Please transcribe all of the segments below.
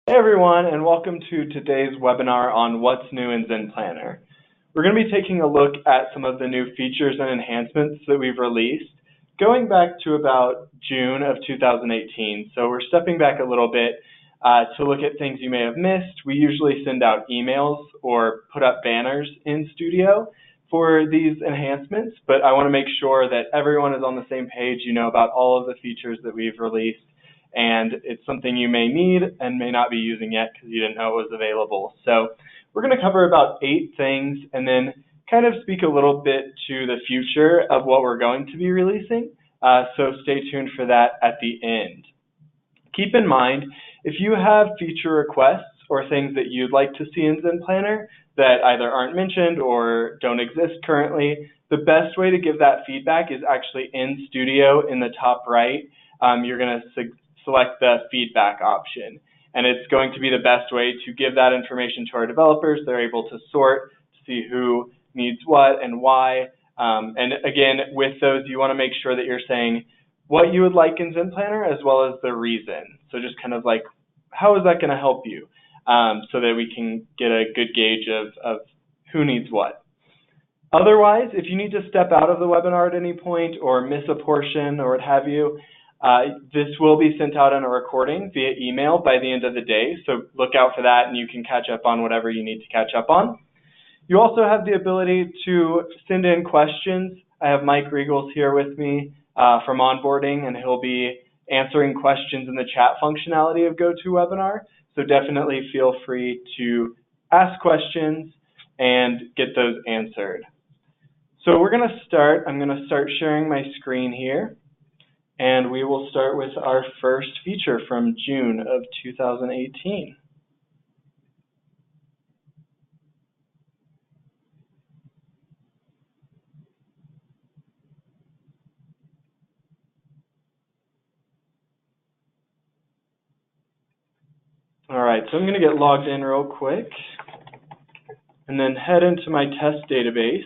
Hey everyone, and welcome to today's webinar on what's new in Zen Planner. We're going to be taking a look at some of the new features and enhancements that we've released, going back to about June of 2018. So we're stepping back a little bit to look at things you may have missed. We usually send out emails or put up banners in Studio for these enhancements, but I want to make sure that everyone is on the same page, about all of the features that we've released. And it's something you may need and may not be using yet because you didn't know it was available. So we're going to cover about 8 things and then kind of speak a little bit to the future of what we're going to be releasing. So stay tuned for that at the end. Keep in mind, if you have feature requests or things that you'd like to see in Zen Planner that either aren't mentioned or don't exist currently, the best way to give that feedback is actually in Studio in the top right. You're going to select the feedback option, and it's going to be the best way to give that information to our developers. They're able to sort to see who needs what and why. And again, with those, you want to make sure that you're saying what you would like in Zen Planner as well as the reason. So just kind of like, how is that going to help you, so that we can get a good gauge of who needs what. Otherwise, if you need to step out of the webinar at any point or miss a portion or what have you, this will be sent out in a recording via email by the end of the day, so look out for that and you can catch up on whatever you need to catch up on. You also have the ability to send in questions. I have Mike Regals here with me from onboarding, and he'll be answering questions in the chat functionality of GoToWebinar, so definitely feel free to ask questions and get those answered. So we're going to start. I'm going to start sharing my screen here. And we will start with our first feature from June of 2018. All right, so I'm going to get logged in real quick and then head into my test database.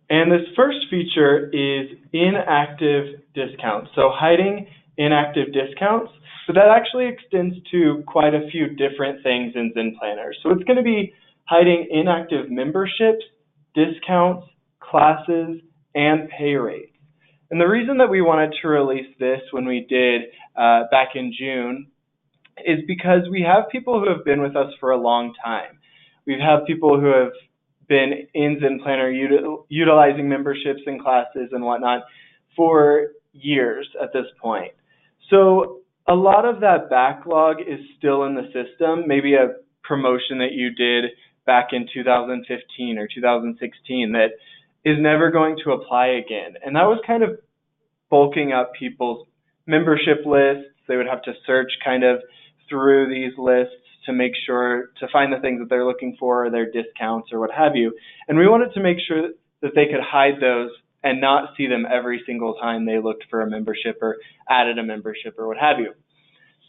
And this first feature is inactive discounts. So hiding inactive discounts. So that actually extends to quite a few different things in Zen Planner. So it's going to be hiding inactive memberships, discounts, classes, and pay rates. And the reason that we wanted to release this when we did back in June is because we have people who have been with us for a long time. We have people who have been in Zen Planner utilizing memberships and classes and whatnot for years at this point. So a lot of that backlog is still in the system, maybe a promotion that you did back in 2015 or 2016 that is never going to apply again. And that was kind of bulking up people's membership lists. They would have to search kind of through these lists to make sure to find the things that they're looking for, or their discounts or what have you. And we wanted to make sure that they could hide those and not see them every single time they looked for a membership or added a membership or what have you.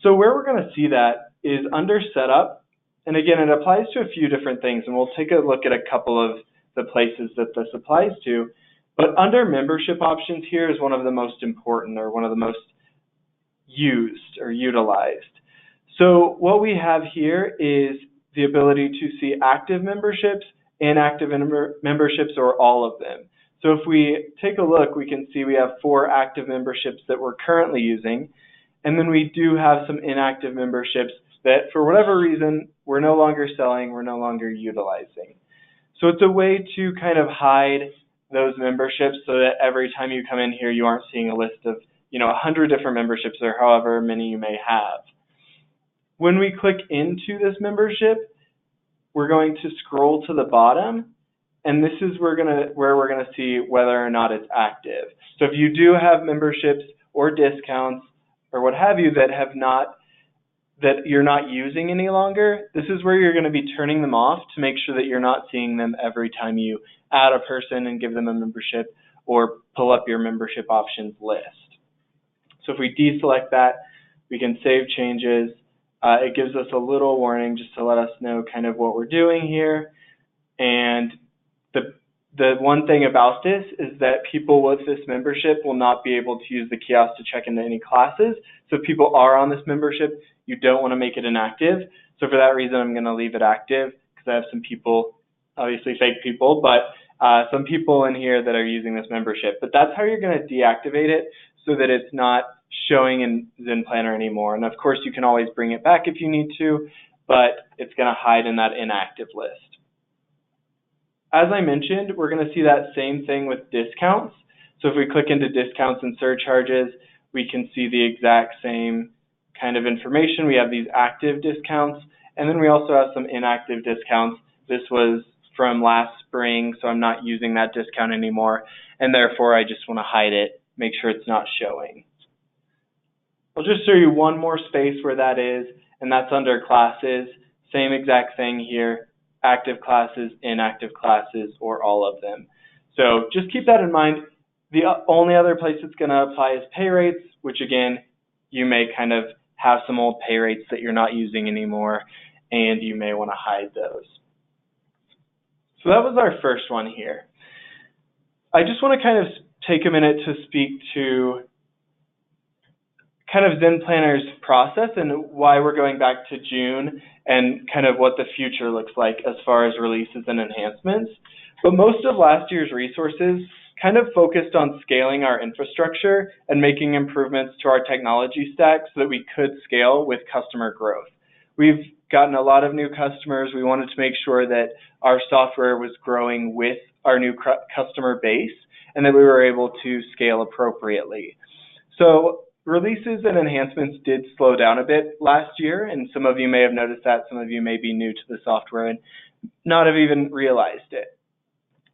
So where we're going to see that is under setup. And again, it applies to a few different things, and we'll take a look at a couple of the places that this applies to. But under membership options here is one of the most important, or one of the most used or utilized. So what we have here is the ability to see active memberships, inactive memberships, or all of them. So if we take a look, we can see we have 4 active memberships that we're currently using, and then we do have some inactive memberships that for whatever reason we're no longer selling, we're no longer utilizing. So it's a way to kind of hide those memberships so that every time you come in here you aren't seeing a list of 100 different memberships or however many you may have. When we click into this membership, we're going to scroll to the bottom, and this is where we're going to see whether or not it's active. So if you do have memberships or discounts or what have you that you're not using any longer, this is where you're going to be turning them off to make sure that you're not seeing them every time you add a person and give them a membership or pull up your membership options list. So if we deselect that, we can save changes. It gives us a little warning just to let us know kind of what we're doing here. And the the one thing about this is that people with this membership will not be able to use the kiosk to check into any classes. So if people are on this membership, you don't want to make it inactive. So for that reason, I'm going to leave it active because I have some people, obviously fake people, but some people in here that are using this membership. But that's how you're going to deactivate it so that it's not showing in Zen Planner anymore. And of course, you can always bring it back if you need to, but it's going to hide in that inactive list. As I mentioned, we're going to see that same thing with discounts. So if we click into discounts and surcharges, we can see the exact same kind of information. We have these active discounts, and then we also have some inactive discounts. This was from last spring, so I'm not using that discount anymore, and therefore I just want to hide it, make sure it's not showing. I'll just show you one more space where that is, and that's under classes. Same exact thing here. Active classes, inactive classes, or all of them. So just keep that in mind. The only other place it's going to apply is pay rates, which again, you may kind of have some old pay rates that you're not using anymore, and you may want to hide those. So that was our first one here. I just want to kind of take a minute to speak to kind of Zen Planner's process and why we're going back to June and kind of what the future looks like as far as releases and enhancements. But most of last year's resources kind of focused on scaling our infrastructure and making improvements to our technology stack so that we could scale with customer growth. We've gotten a lot of new customers. We wanted to make sure that our software was growing with our new customer base and that we were able to scale appropriately. So releases and enhancements did slow down a bit last year, and some of you may have noticed that. Some of you may be new to the software and not have even realized it.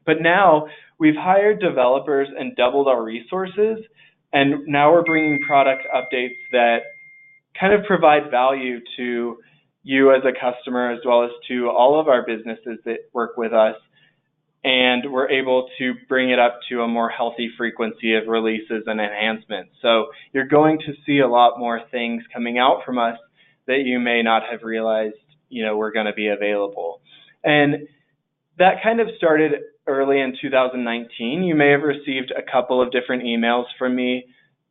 But now we've hired developers and doubled our resources, and now we're bringing product updates that kind of provide value to you as a customer as well as to all of our businesses that work with us. And we're able to bring it up to a more healthy frequency of releases and enhancements. So you're going to see a lot more things coming out from us that you may not have realized, were going to be available. And that kind of started early in 2019. You may have received a couple of different emails from me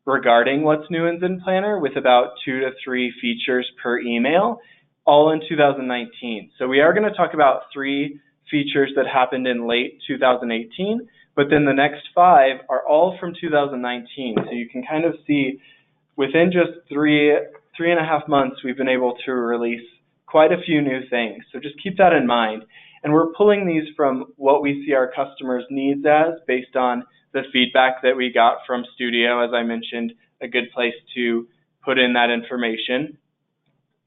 regarding what's new in Zen Planner with about 2 to 3 features per email, all in 2019. So we are going to talk about 3 features that happened in late 2018, but then the next 5 are all from 2019. So you can kind of see within just 3.5 months, we've been able to release quite a few new things. So just keep that in mind. And we're pulling these from what we see our customers' needs as based on the feedback that we got from Studio, as I mentioned, a good place to put in that information,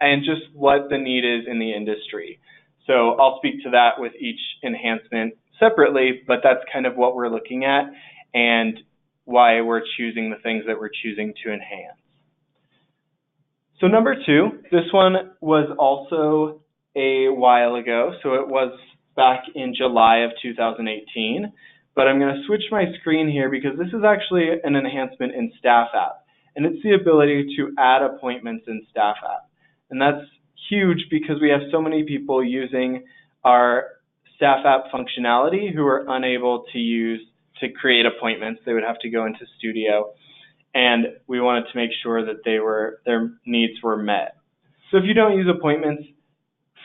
and just what the need is in the industry. So I'll speak to that with each enhancement separately, but that's kind of what we're looking at and why we're choosing the things that we're choosing to enhance. So number 2, this one was also a while ago, so it was back in July of 2018, but I'm going to switch my screen here because this is actually an enhancement in Staff App, and it's the ability to add appointments in Staff App. And that's huge because we have so many people using our Staff App functionality who are unable to create appointments. They would have to go into Studio, and we wanted to make sure that their needs were met. So if you don't use appointments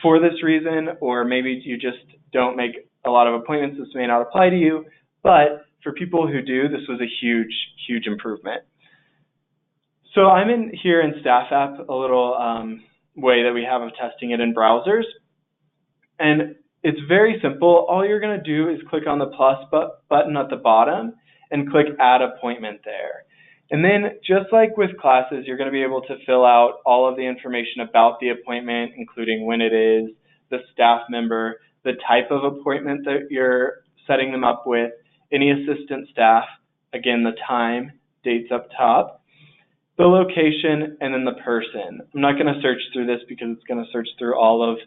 for this reason, or maybe you just don't make a lot of appointments, this may not apply to you, but for people who do, this was a huge, huge improvement. So I'm in here in Staff App, a little way that we have of testing it in browsers. And it's very simple. All you're going to do is click on the plus button at the bottom and click Add Appointment there. And then just like with classes, you're going to be able to fill out all of the information about the appointment, including when it is, the staff member, the type of appointment that you're setting them up with, any assistant staff, again, the time, dates up top, the location, and then the person. I'm not going to search through this because it's going to search through all of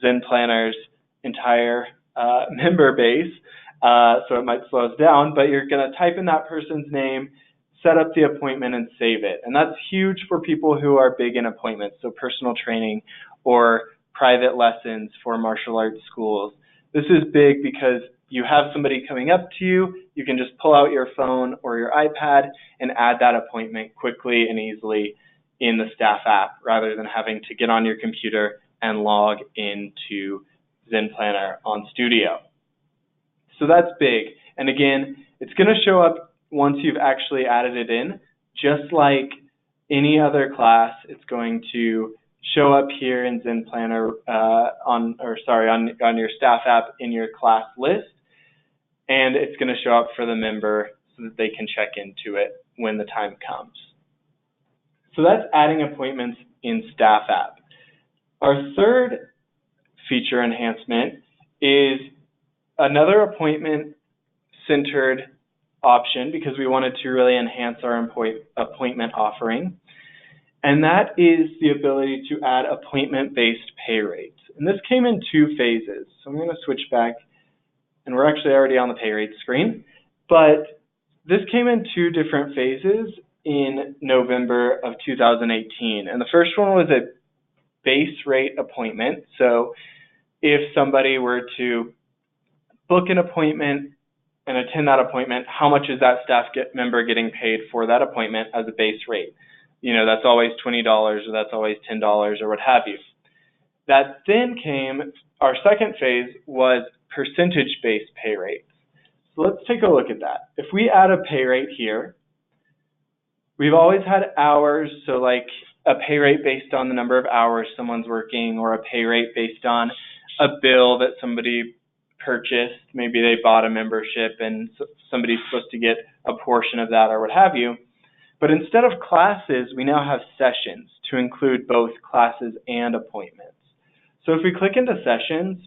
Zen Planner's entire member base, so it might slow us down, but you're going to type in that person's name, set up the appointment, and save it. And that's huge for people who are big in appointments, so personal training or private lessons for martial arts schools. This is big because you have somebody coming up to you, you can just pull out your phone or your iPad and add that appointment quickly and easily in the staff app rather than having to get on your computer and log into Zen Planner on Studio. So that's big. And again, it's going to show up once you've actually added it in. Just like any other class, it's going to show up here in Zen Planner on your staff app in your class list, and it's going to show up for the member so that they can check into it when the time comes. So that's adding appointments in staff app. Our third feature enhancement is another appointment-centered option because we wanted to really enhance our appointment offering. And that is the ability to add appointment-based pay rates. And this came in two phases. So I'm going to switch back, and we're actually already on the pay rate screen. But this came in two different phases in November of 2018. And the first one was a base rate appointment. So if somebody were to book an appointment and attend that appointment, how much is that staff member getting paid for that appointment as a base rate? You know, that's always $20 or that's always $10 or what have you. That then came, our second phase was percentage-based pay rates. So let's take a look at that. If we add a pay rate here, we've always had hours, so like a pay rate based on the number of hours someone's working, or a pay rate based on a bill that somebody purchased. Maybe they bought a membership and somebody's supposed to get a portion of that or what have you. But instead of classes, we now have sessions to include both classes and appointments. So if we click into sessions,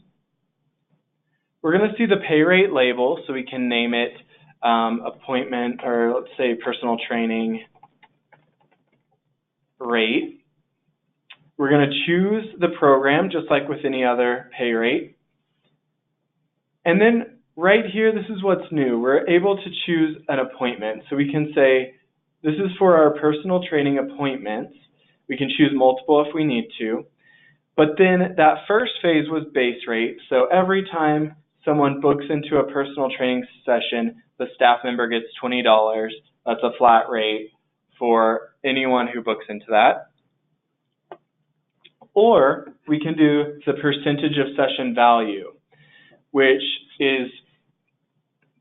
we're going to see the pay rate label, so we can name it appointment, or let's say personal training rate. We're going to choose the program just like with any other pay rate. And then right here, this is what's new. We're able to choose an appointment. So we can say, this is for our personal training appointments. We can choose multiple if we need to. But then that first phase was base rate. So every time someone books into a personal training session, the staff member gets $20. That's a flat rate for anyone who books into that. Or we can do the percentage of session value, which is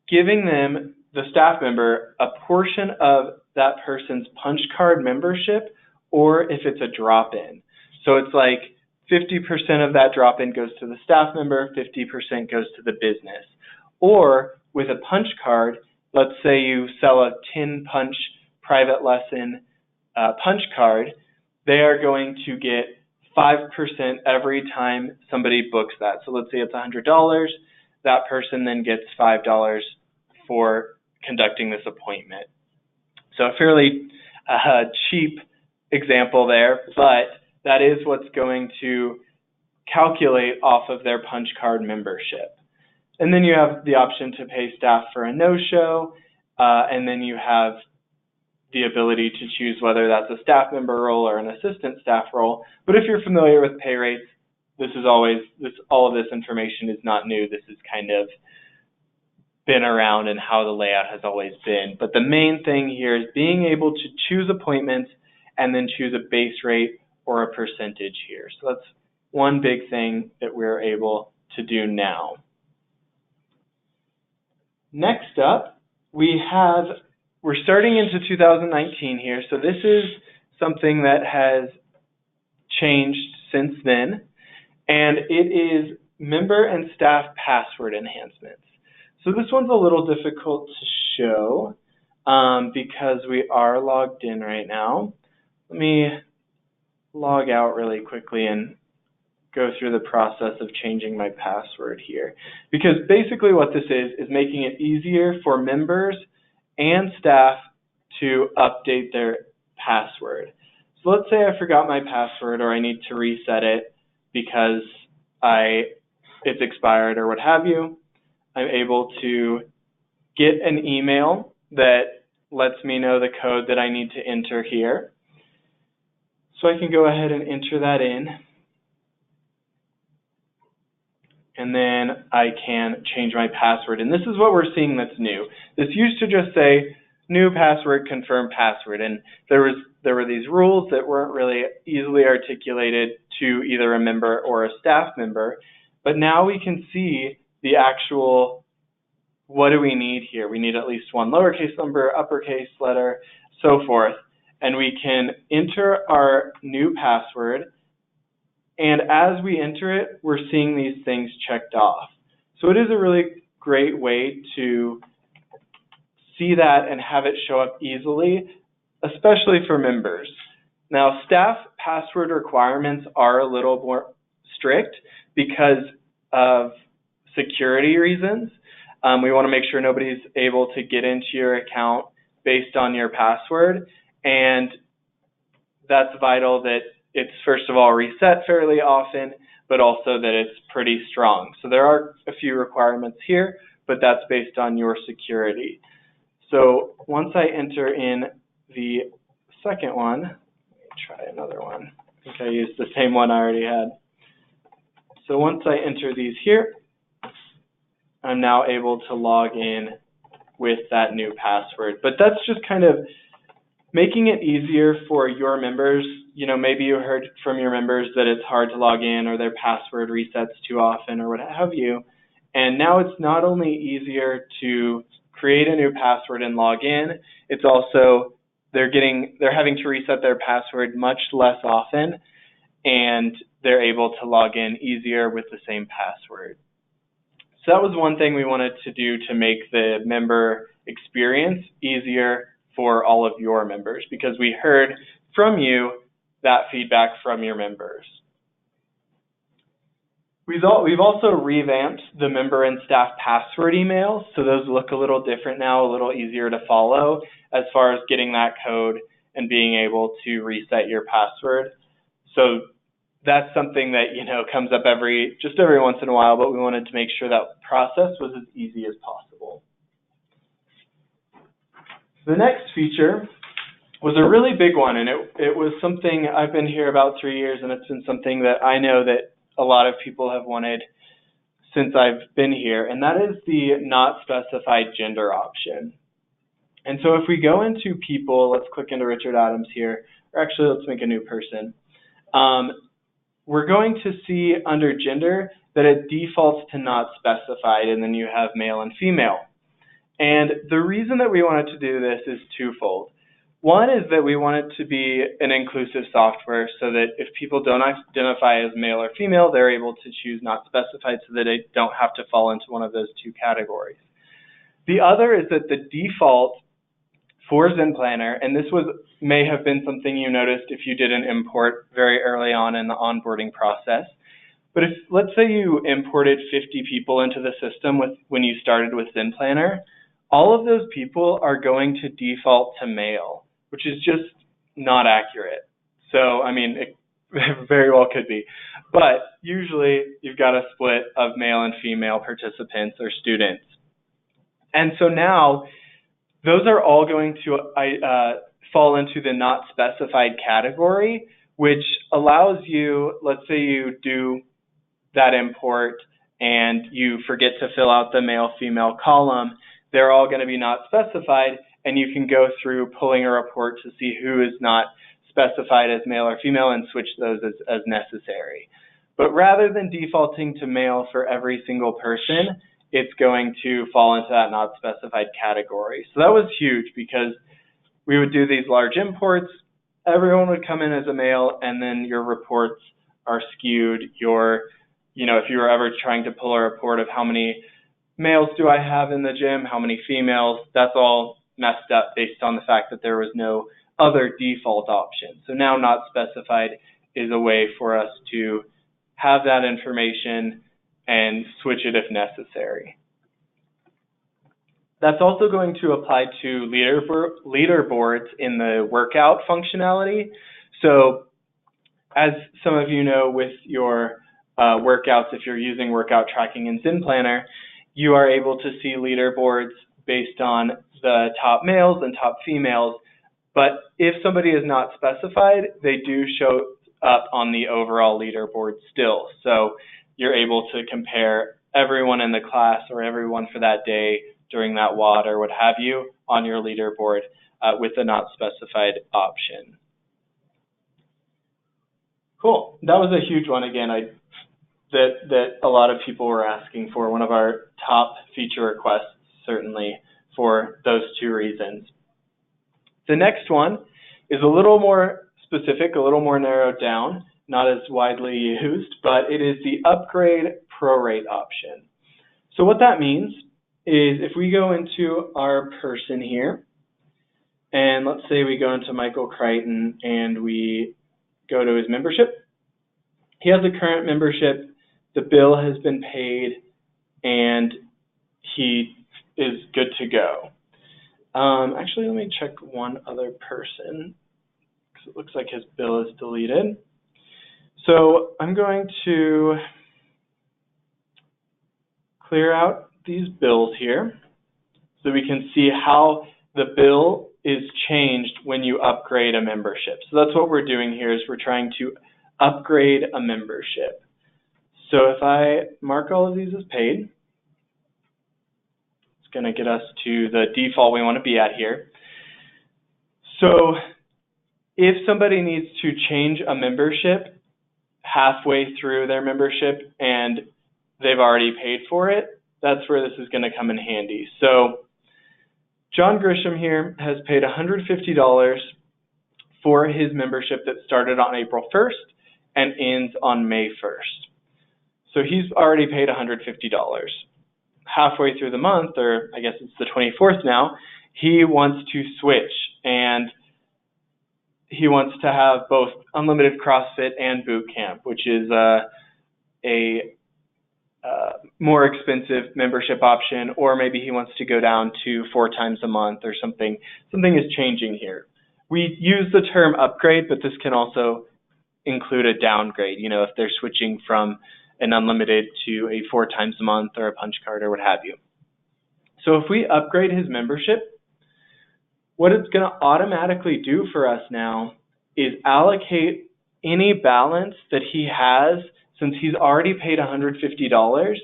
giving them, the staff member, a portion of that person's punch card membership, or if it's a drop-in. So it's like 50% of that drop-in goes to the staff member, 50% goes to the business. Or with a punch card, let's say you sell a 10-punch private lesson punch card, they are going to get 5% every time somebody books that. So let's say it's $100. That person then gets $5 for conducting this appointment. So a fairly cheap example there, but that is what's going to calculate off of their punch card membership. And then you have the option to pay staff for a no-show, and then you have the ability to choose whether that's a staff member role or an assistant staff role. But if you're familiar with pay rates, all of this information is not new. This has kind of been around and how the layout has always been. But the main thing here is being able to choose appointments and then choose a base rate or a percentage here. So that's one big thing that we're able to do now. Next up, we're starting into 2019 here. So this is something that has changed since then, and it is member and staff password enhancements. So this one's a little difficult to show because we are logged in right now. Let me log out really quickly and go through the process of changing my password here. Because basically what this is making it easier for members and staff to update their password. So let's say I forgot my password or I need to reset it because it's expired or what have you. I'm able to get an email that lets me know the code that I need to enter here. So I can go ahead and enter that in. and then I can change my password. And this is what we're seeing that's new. This used to just say, new password, confirm password. And there were these rules that weren't really easily articulated to either a member or a staff member. But now we can see the actual, what do we need here? We need at least one lowercase number, uppercase letter, so forth. And we can enter our new password. And as we enter it, we're seeing these things checked off. So it is a really great way to see that and have it show up easily, especially for members. Now, staff password requirements are a little more strict because of security reasons. We want to make sure nobody's able to get into your account based on your password, and that's vital that it's, first of all, reset fairly often, but also that it's pretty strong. So there are a few requirements here, but that's based on your security. So once I enter in the second one, let me try another one. I think I used the same one I already had. So once I enter these here, I'm now able to log in with that new password. But that's just kind of making it easier for your members. You know, maybe you heard from your members that it's hard to log in or their password resets too often or what have you. And now it's not only easier to create a new password and log in, it's also they're having to reset their password much less often, and they're able to log in easier with the same password. So that was one thing we wanted to do to make the member experience easier for all of your members, because we heard from you that feedback from your members. We've also revamped the member and staff password emails, so those look a little different now, a little easier to follow as far as getting that code and being able to reset your password. So that's something that, you know, comes up just every once in a while, but we wanted to make sure that process was as easy as possible. The next feature was a really big one, and it was something I've been here about 3 years, and it's been something that I know that a lot of people have wanted since I've been here, and that is the not specified gender option. And so if we go into people, let's click into Richard Adams here, or actually let's make a new person. We're going to see under gender that it defaults to not specified, and then you have male and female. And the reason that we wanted to do this is twofold. One is that we want it to be an inclusive software so that if people don't identify as male or female, they're able to choose not specified so that they don't have to fall into one of those two categories. The other is that the default for Zen Planner, and this may have been something you noticed if you did an import very early on in the onboarding process, but if, let's say you imported 50 people into the system when you started with Zen Planner, all of those people are going to default to male, which is just not accurate. So, I mean, it very well could be. But usually you've got a split of male and female participants or students. And so now those are all going to fall into the not specified category, which allows you, let's say you do that import and you forget to fill out the male-female column, they're all going to be not specified, and you can go through pulling a report to see who is not specified as male or female and switch those as necessary. But rather than defaulting to male for every single person, it's going to fall into that not specified category. So that was huge because we would do these large imports, everyone would come in as a male, and then your reports are skewed. If you were ever trying to pull a report of how many males do I have in the gym, how many females, that's all messed up based on the fact that there was no other default option. So now not specified is a way for us to have that information and switch it if necessary. That's also going to apply to leaderboards in the workout functionality. So as some of you know with your workouts, if you're using workout tracking in Zen Planner, you are able to see leaderboards based on the top males and top females. But if somebody is not specified, they do show up on the overall leaderboard still. So you're able to compare everyone in the class or everyone for that day during that WOD or what have you on your leaderboard with the not specified option. Cool. That was a huge one again that a lot of people were asking for, one of our top feature requests, certainly, for those two reasons. The next one is a little more specific, a little more narrowed down, not as widely used, but it is the upgrade prorate option. So what that means is if we go into our person here, and let's say we go into Michael Crichton and we go to his membership. He has a current membership, the bill has been paid, and he is good to go. Actually, let me check one other person, because it looks like his bill is deleted. So I'm going to clear out these bills here so we can see how the bill is changed when you upgrade a membership. So that's what we're doing here, is we're trying to upgrade a membership. So if I mark all of these as paid, it's going to get us to the default we want to be at here. So if somebody needs to change a membership halfway through their membership and they've already paid for it, that's where this is going to come in handy. So John Grisham here has paid $150 for his membership that started on April 1st and ends on May 1st. So he's already paid $150. Halfway through the month, or I guess it's the 24th now, he wants to switch, and he wants to have both unlimited CrossFit and boot camp, which is a more expensive membership option, or maybe he wants to go down to 4 times a month or something. Something is changing here. We use the term upgrade, but this can also include a downgrade, you know, if they're switching from an unlimited to a 4 times a month or a punch card or what have you. So if we upgrade his membership, what it's going to automatically do for us now is allocate any balance that he has. Since he's already paid $150,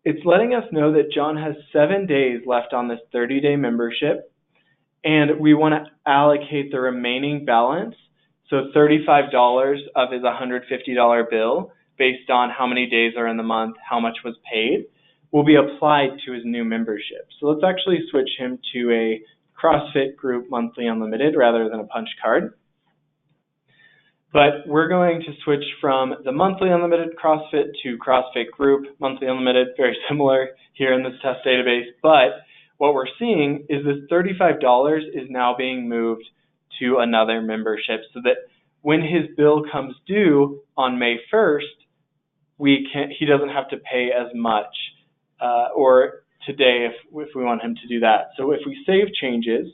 it's letting us know that John has 7 days left on this 30-day membership, and we want to allocate the remaining balance, so $35 of his $150 bill, based on how many days are in the month, how much was paid, will be applied to his new membership. So let's actually switch him to a CrossFit group monthly unlimited rather than a punch card. But we're going to switch from the monthly unlimited CrossFit to CrossFit group monthly unlimited, very similar here in this test database. But what we're seeing is this $35 is now being moved to another membership, so that when his bill comes due on May 1st, he doesn't have to pay as much, or today if we want him to do that. So if we save changes,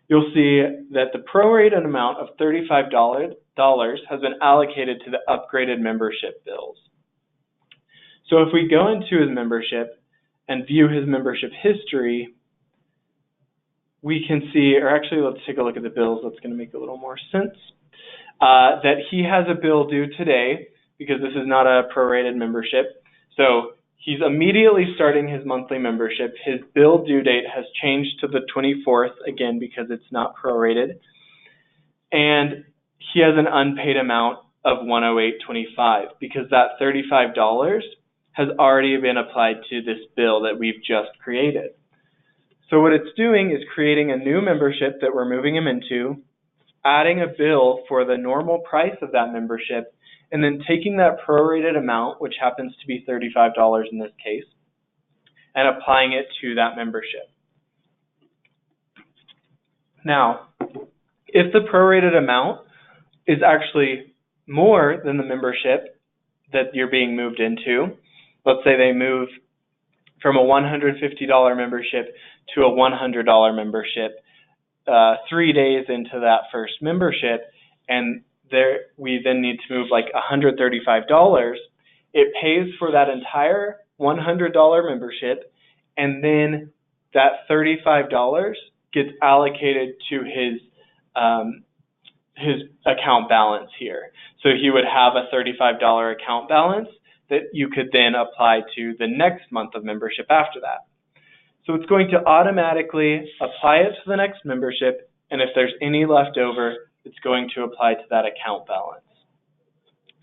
you'll see that the prorated amount of $35 has been allocated to the upgraded membership bills. So if we go into his membership and view his membership history, we can see, or actually let's take a look at the bills, that's going to make a little more sense, that he has a bill due today because this is not a prorated membership. So he's immediately starting his monthly membership. His bill due date has changed to the 24th, again, because it's not prorated. And he has an unpaid amount of $108.25 because that $35 has already been applied to this bill that we've just created. So what it's doing is creating a new membership that we're moving him into, adding a bill for the normal price of that membership, and then taking that prorated amount, which happens to be $35 in this case, and applying it to that membership. Now, if the prorated amount is actually more than the membership that you're being moved into, let's say they move from a $150 membership to a $100 membership 3 days into that first membership, and we then need to move like $135, it pays for that entire $100 membership, and then that $35 gets allocated to his account balance here. So he would have a $35 account balance, that you could then apply to the next month of membership after that. So it's going to automatically apply it to the next membership, and if there's any left over, it's going to apply to that account balance.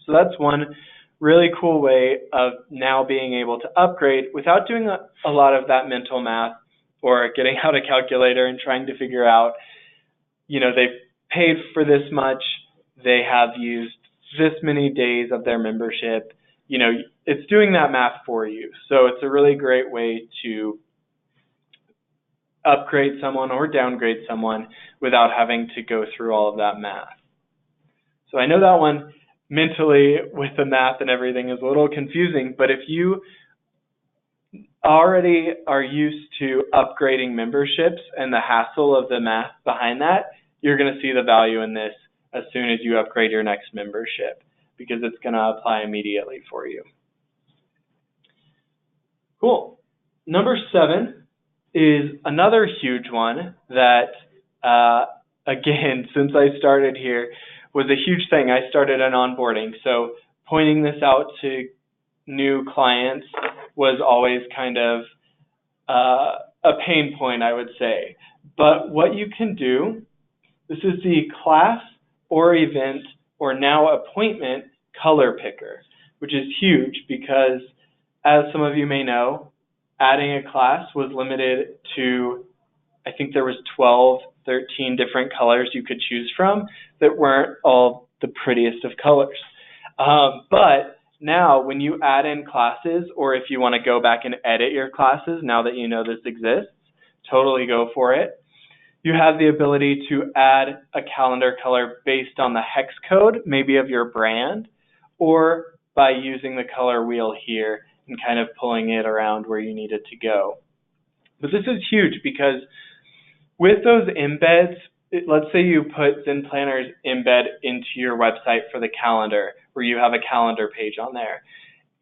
So that's one really cool way of now being able to upgrade without doing a lot of that mental math or getting out a calculator and trying to figure out, they've paid for this much, they have used this many days of their membership. It's doing that math for you. So it's a really great way to upgrade someone or downgrade someone without having to go through all of that math. So I know that one mentally with the math and everything is a little confusing, but if you already are used to upgrading memberships and the hassle of the math behind that, you're going to see the value in this as soon as you upgrade your next membership, because it's going to apply immediately for you. Cool. Number 7 is another huge one that, again, since I started here, was a huge thing. I started an onboarding, so pointing this out to new clients was always kind of a pain point, I would say. But what you can do, this is the class or event or now appointment color picker, which is huge because, as some of you may know, adding a class was limited to, I think there was 12, 13 different colors you could choose from that weren't all the prettiest of colors. But now when you add in classes, or if you want to go back and edit your classes now that you know this exists, totally go for it. You have the ability to add a calendar color based on the hex code, maybe of your brand, or by using the color wheel here and kind of pulling it around where you need it to go. But this is huge because with those embeds, let's say you put Zen Planner's embed into your website for the calendar, where you have a calendar page on there,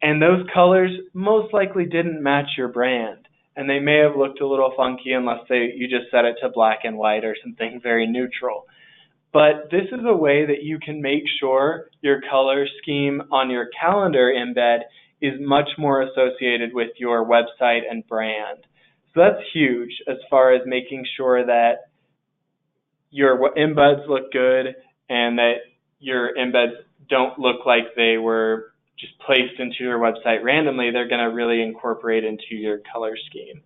and those colors most likely didn't match your brand, and they may have looked a little funky unless you just set it to black and white or something very neutral. But this is a way that you can make sure your color scheme on your calendar embed is much more associated with your website and brand. So that's huge as far as making sure that your embeds look good and that your embeds don't look like they were just placed into your website randomly. They're going to really incorporate into your color scheme.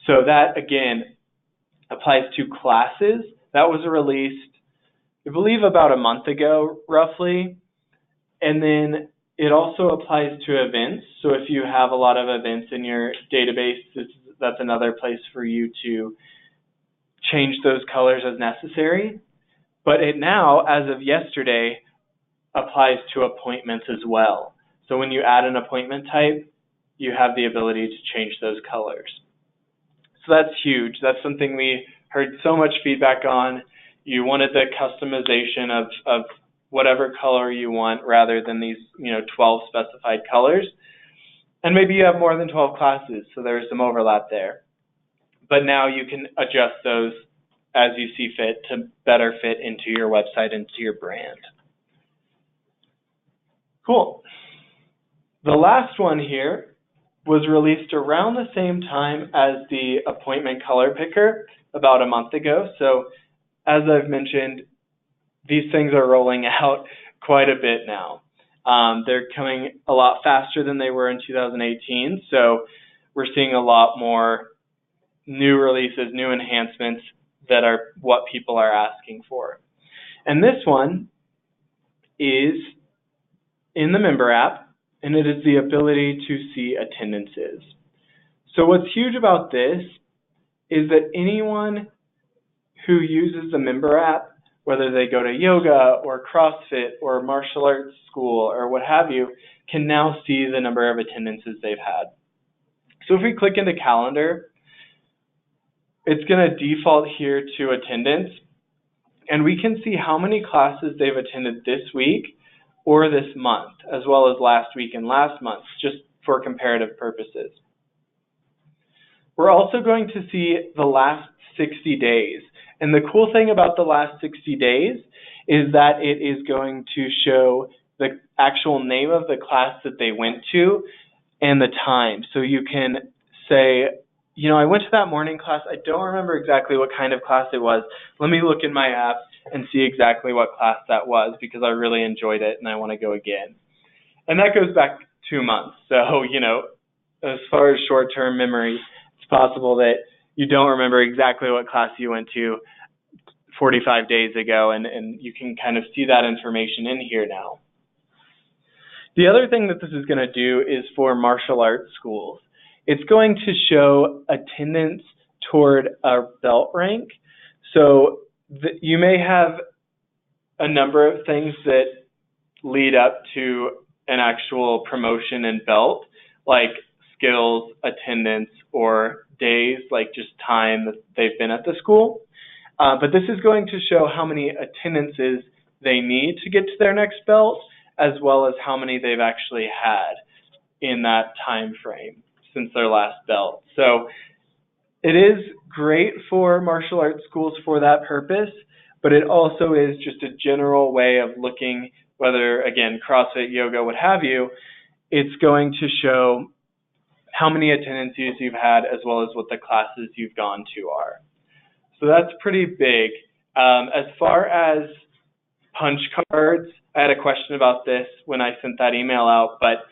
So that, again, applies to classes. That was released, I believe, about a month ago, roughly. And then it also applies to events. So if you have a lot of events in your database, that's another place for you to change those colors as necessary. But it now, as of yesterday, applies to appointments as well. So when you add an appointment type, you have the ability to change those colors. So that's huge. That's something we heard so much feedback on. You wanted the customization of whatever color you want rather than these 12 specified colors. And maybe you have more than 12 classes, so there's some overlap there. But now you can adjust those as you see fit to better fit into your website and to your brand. Cool. The last one here was released around the same time as the appointment color picker, about a month ago. So as I've mentioned, these things are rolling out quite a bit now. They're coming a lot faster than they were in 2018. So we're seeing a lot more new releases, new enhancements that are what people are asking for. And this one is in the member app, and it is the ability to see attendances. So what's huge about this is that anyone who uses the member app, whether they go to yoga or CrossFit or martial arts school or what have you, can now see the number of attendances they've had. So if we click into calendar, it's going to default here to attendance, and we can see how many classes they've attended this week or this month, as well as last week and last month, just for comparative purposes. We're also going to see the last 60 days. And the cool thing about the last 60 days is that it is going to show the actual name of the class that they went to and the time. So you can say, you know, I went to that morning class. I don't remember exactly what kind of class it was. Let me look in my app and see exactly what class that was because I really enjoyed it and I want to go again. And that goes back 2 months. So, you know, as far as short-term memory, it's possible that you don't remember exactly what class you went to 45 days ago, and you can kind of see that information in here now. The other thing that this is going to do is for martial arts schools. It's going to show attendance toward a belt rank. So you may have a number of things that lead up to an actual promotion and belt, like skills, attendance, or days, like just time that they've been at the school. But this is going to show how many attendances they need to get to their next belt, as well as how many they've actually had in that time frame since their last belt. So it is great for martial arts schools for that purpose, but it also is just a general way of looking, whether, again, CrossFit, yoga, what have you, it's going to show how many attendances you've had as well as what the classes you've gone to are. So that's pretty big. As far as punch cards, I had a question about this when I sent that email out, but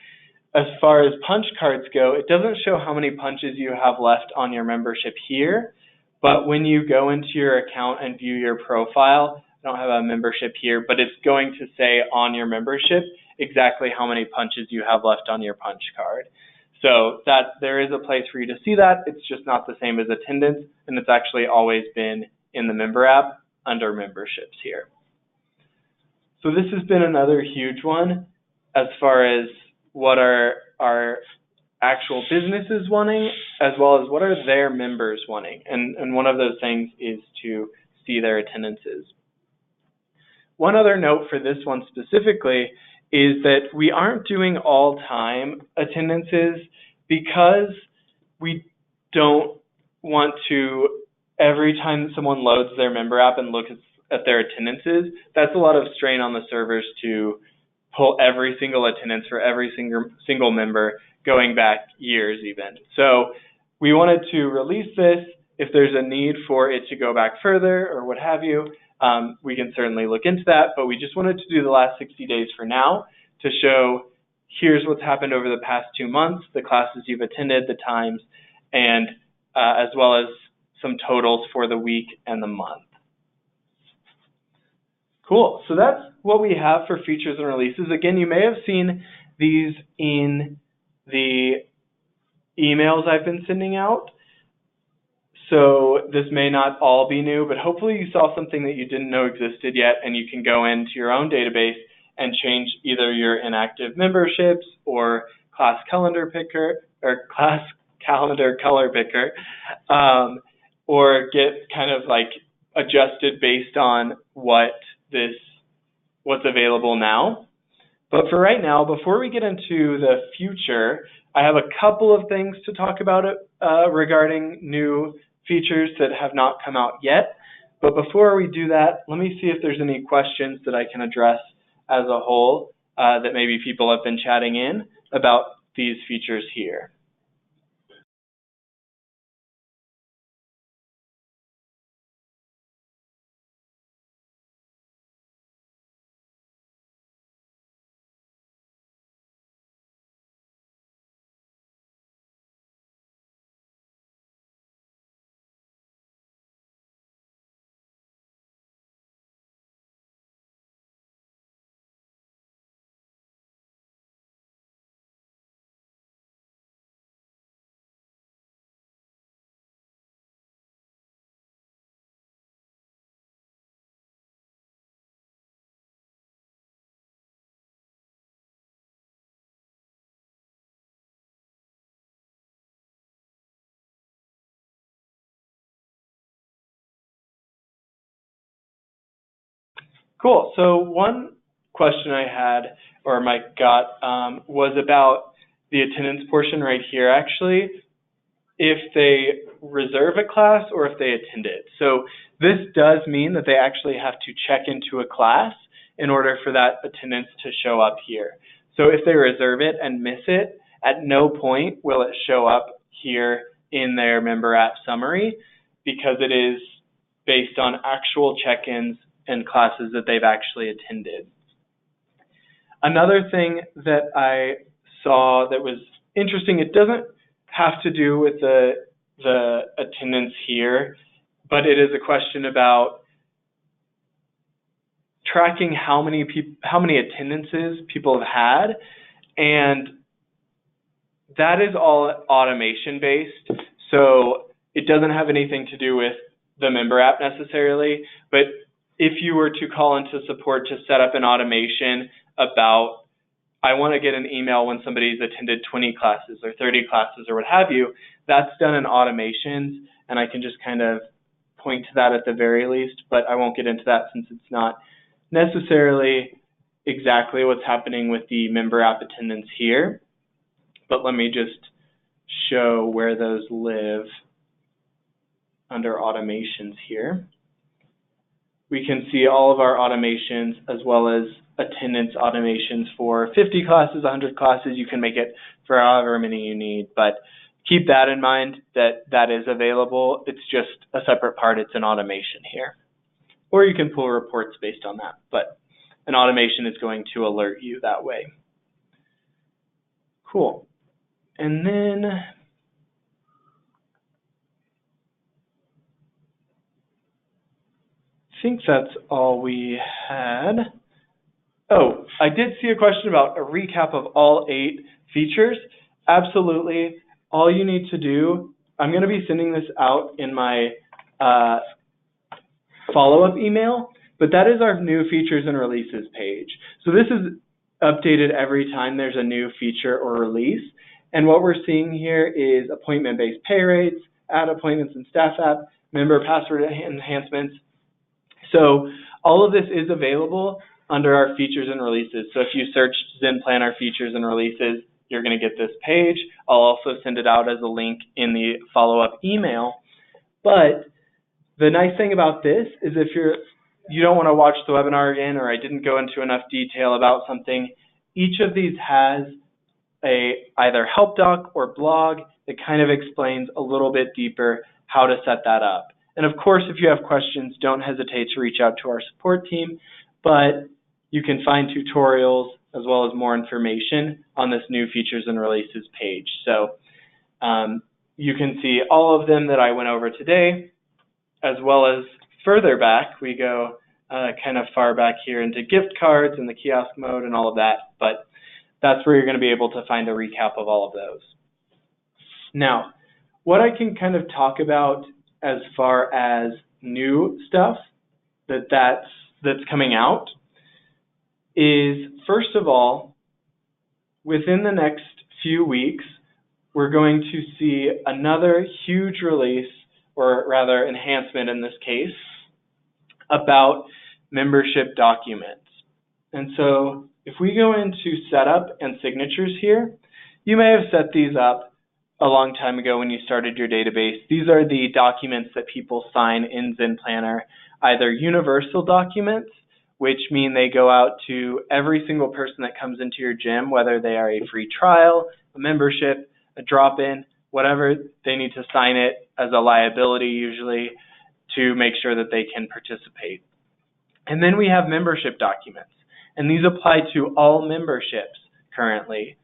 as far as punch cards go, it doesn't show how many punches you have left on your membership here, but when you go into your account and view your profile, I don't have a membership here, but it's going to say on your membership exactly how many punches you have left on your punch card. So that there is a place for you to see that. It's just not the same as attendance, and it's actually always been in the member app under memberships here. So this has been another huge one as far as what are our actual businesses wanting, as well as what are their members wanting. And one of those things is to see their attendances. One other note for this one specifically is that we aren't doing all-time attendances because we don't want to, every time someone loads their member app and looks at their attendances, that's a lot of strain on the servers to pull every single attendance for every single member going back years even. So we wanted to release this. If there's a need for it to go back further or what have you, we can certainly look into that, but we just wanted to do the last 60 days for now to show here's what's happened over the past 2 months, the classes you've attended, the times, and as well as some totals for the week and the month. Cool, so that's what we have for features and releases. Again, you may have seen these in the emails I've been sending out. So this may not all be new, but hopefully you saw something that you didn't know existed yet, and you can go into your own database and change either your inactive memberships or class calendar picker or class calendar color picker, or get kind of like adjusted based on what's available now. But for right now, before we get into the future, I have a couple of things to talk about regarding new features that have not come out yet. But before we do that, let me see if there's any questions that I can address as a whole that maybe people have been chatting in about these features here. Cool. So one question I had, or Mike got, was about the attendance portion right here, actually, if they reserve a class or if they attend it. So this does mean that they actually have to check into a class in order for that attendance to show up here. So if they reserve it and miss it, at no point will it show up here in their member app summary, because it is based on actual check-ins and classes that they've actually attended. Another thing that I saw that was interesting, it doesn't have to do with the attendance here, but it is a question about tracking how many attendances people have had, and that is all automation based. So it doesn't have anything to do with the member app necessarily, but if you were to call into support to set up an automation about, I want to get an email when somebody's attended 20 classes or 30 classes or what have you, that's done in automations, and I can just kind of point to that at the very least, but I won't get into that since it's not necessarily exactly what's happening with the member app attendance here. But let me just show where those live under automations here. We can see all of our automations as well as attendance automations for 50 classes, 100 classes. You can make it for however many you need, but keep that in mind that that is available. It's just a separate part. It's an automation here. Or you can pull reports based on that, but an automation is going to alert you that way. Cool. And then I think that's all we had. Oh, I did see a question about a recap of all 8 features. Absolutely. All you need to do, I'm going to be sending this out in my follow-up email, but that is our new features and releases page. So this is updated every time there's a new feature or release. And what we're seeing here is appointment-based pay rates, add appointments in staff app, member password enhancements. So all of this is available under our features and releases. So if you search Zen Planner features and releases, you're going to get this page. I'll also send it out as a link in the follow-up email. But the nice thing about this is if you don't want to watch the webinar again, or I didn't go into enough detail about something, each of these has a either help doc or blog that kind of explains a little bit deeper how to set that up. And of course, if you have questions, don't hesitate to reach out to our support team, but you can find tutorials as well as more information on this new features and releases page. So you can see all of them that I went over today, as well as further back. We go kind of far back here into gift cards and the kiosk mode and all of that, but that's where you're going to be able to find a recap of all of those. Now, what I can kind of talk about as far as new stuff that's coming out is, first of all, within the next few weeks, we're going to see another huge release, or rather enhancement in this case, about membership documents. And so if we go into setup and signatures here, you may have set these up a long time ago when you started your database. These are the documents that people sign in Zen Planner, either universal documents, which mean they go out to every single person that comes into your gym, whether they are a free trial, a membership, a drop-in, whatever, they need to sign it as a liability usually to make sure that they can participate. And then we have membership documents, and these apply to all memberships currently.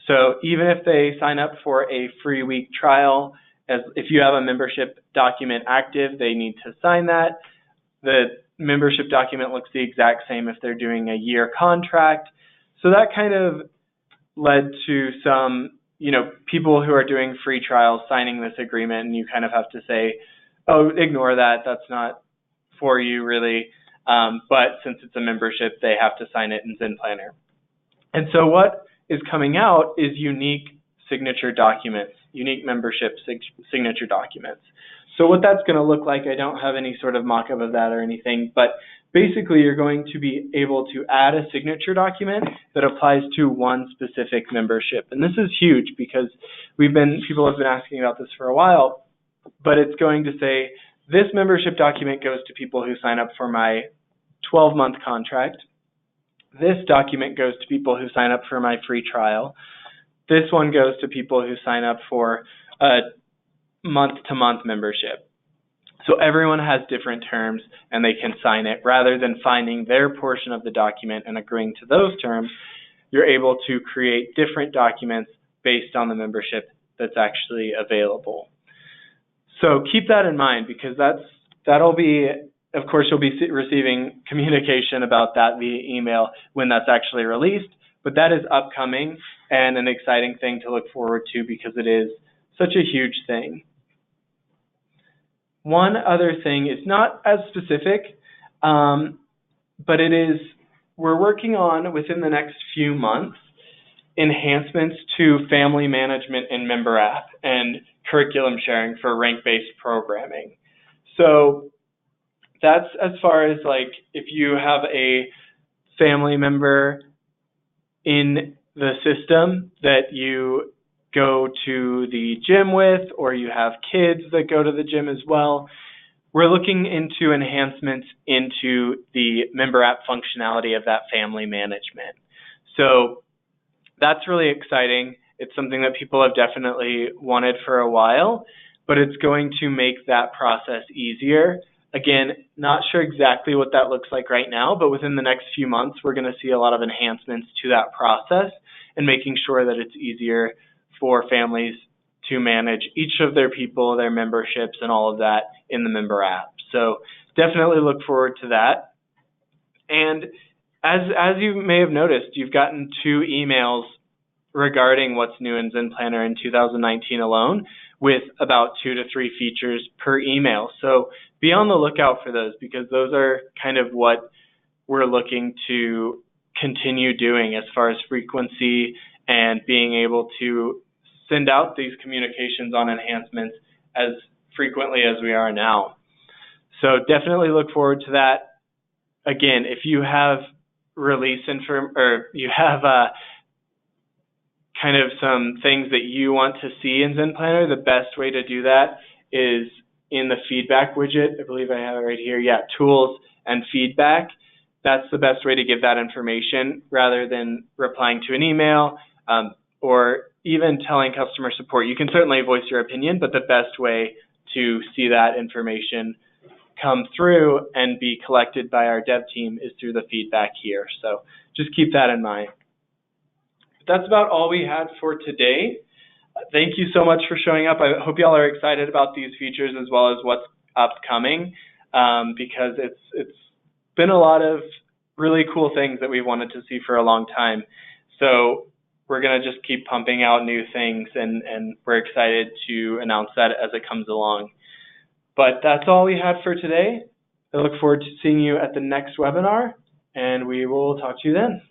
So even if they sign up for a free week trial, if you have a membership document active, they need to sign that. The membership document looks the exact same if they're doing a year contract. So that kind of led to some, people who are doing free trials signing this agreement, and you kind of have to say, oh, ignore that, that's not for you really. But since it's a membership, they have to sign it in Zen Planner. And so what is coming out is unique signature documents, unique membership signature documents. So what that's going to look like, I don't have any sort of mock-up of that or anything, but basically you're going to be able to add a signature document that applies to one specific membership. And this is huge because people have been asking about this for a while, but it's going to say, this membership document goes to people who sign up for my 12-month contract. This document goes to people who sign up for my free trial. This one goes to people who sign up for a month-to-month membership. So everyone has different terms and they can sign it. Rather than finding their portion of the document and agreeing to those terms, you're able to create different documents based on the membership that's actually available. So keep that in mind, because that'll be, of course, you'll be receiving communication about that via email when that's actually released, but that is upcoming and an exciting thing to look forward to because it is such a huge thing. One other thing, it's not as specific, but it is, we're working on, within the next few months, enhancements to family management in Member App and curriculum sharing for rank-based programming. So that's as far as like if you have a family member in the system that you go to the gym with, or you have kids that go to the gym as well, we're looking into enhancements into the Member App functionality of that family management. So that's really exciting. It's something that people have definitely wanted for a while, but it's going to make that process easier. Again, not sure exactly what that looks like right now, but within the next few months, we're going to see a lot of enhancements to that process and making sure that it's easier for families to manage each of their people, their memberships, and all of that in the Member App. So definitely look forward to that. And as you may have noticed, you've gotten 2 emails regarding what's new in Zen Planner in 2019 alone, with about 2 to 3 features per email. So be on the lookout for those, because those are kind of what we're looking to continue doing as far as frequency and being able to send out these communications on enhancements as frequently as we are now. So definitely look forward to that. Again, if you have release or you have kind of some things that you want to see in Zen Planner, the best way to do that is in the feedback widget. I believe I have it right here. Yeah, tools and feedback. That's the best way to give that information rather than replying to an email or even telling customer support. You can certainly voice your opinion, but the best way to see that information come through and be collected by our dev team is through the feedback here. So just keep that in mind. That's about all we had for today. Thank you so much for showing up. I hope y'all are excited about these features as well as what's upcoming, because it's been a lot of really cool things that we've wanted to see for a long time. So we're going to just keep pumping out new things, and we're excited to announce that as it comes along. But that's all we had for today. I look forward to seeing you at the next webinar, and we will talk to you then.